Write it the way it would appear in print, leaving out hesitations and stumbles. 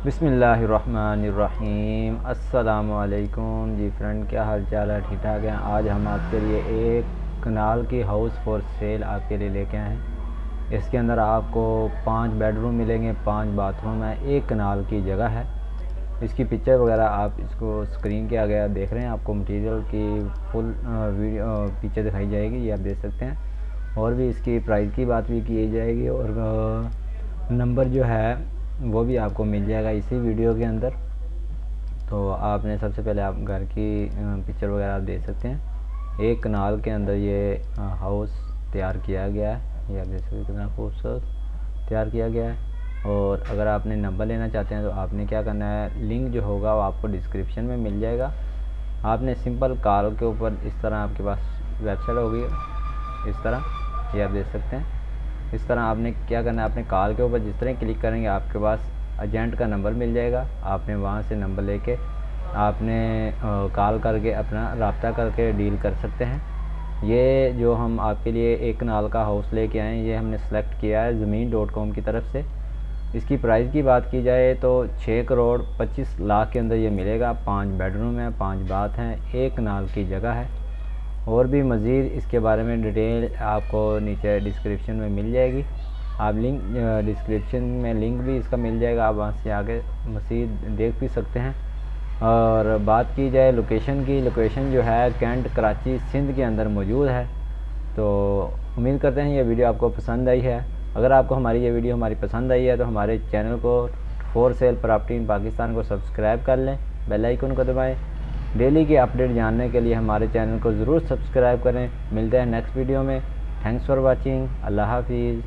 बिस्मिल्लाहिर्रहमानिर्रहीम। अस्सलामुअलैकुम जी फ्रेंड, क्या हाल चाल है? ठीक ठाक हैं। आज हम आपके लिए एक कनाल की हाउस फॉर सेल आपके लिए लेके आए हैं। इसके अंदर आपको 5 बेडरूम मिलेंगे, 5 बाथरूम है, एक कनाल की जगह है। इसकी पिक्चर वगैरह आप इसको स्क्रीन के आगे देख रहे हैं, आपको मटेरियल की फुल वीडियो पिक्चर दिखाई जाएगी, ये आप देख सकते हैं। और भी इसकी प्राइस की बात भी की जाएगी और नंबर जो है वो भी आपको मिल जाएगा इसी वीडियो के अंदर। तो आपने सबसे पहले आप घर की पिक्चर वगैरह आप देख सकते हैं। एक कनाल के अंदर ये हाउस तैयार किया गया है, ये आप देख सकते हैं कितना खूबसूरत तैयार किया गया है। और अगर आपने नंबर लेना चाहते हैं तो आपने क्या करना है, लिंक जो होगा वो आपको डिस्क्रिप्शन में मिल जाएगा। आपने सिंपल कॉल के ऊपर इस तरह आपके पास वेबसाइट होगी, इस तरह ये आप देख सकते हैं। इस तरह आपने क्या करना है, अपने कॉल के ऊपर जिस तरह क्लिक करेंगे आपके पास एजेंट का नंबर मिल जाएगा। आपने वहाँ से नंबर लेके आपने कॉल करके अपना रब्ता करके डील कर सकते हैं। ये जो हम आपके लिए एक कनाल का हाउस लेके आए हैं, ये हमने सेलेक्ट किया है ज़मीन.com की तरफ से। इसकी प्राइस की बात की जाए तो 6 करोड़ 25 लाख के अंदर ये मिलेगा। 5 बेडरूम है, 5 बाथ हैं, एक कनाल की जगह है। और भी मज़ीद इसके बारे में डिटेल आपको नीचे डिस्क्रिप्शन में मिल जाएगी। आप लिंक डिस्क्रिप्शन में लिंक भी इसका मिल जाएगा, आप वहाँ से आगे मज़ीद देख भी सकते हैं। और बात की जाए लोकेशन की, लोकेशन जो है कैंट कराची सिंध के अंदर मौजूद है। तो उम्मीद करते हैं ये वीडियो आपको पसंद आई है। अगर आपको हमारी ये वीडियो पसंद आई है तो हमारे चैनल को for sale property in Pakistan को सब्सक्राइब कर लें, बेल आइकन को दबाएं। डेली की अपडेट जानने के लिए हमारे चैनल को ज़रूर सब्सक्राइब करें। मिलते हैं नेक्स्ट वीडियो में। Thanks for watching. अल्लाह हाफिज़।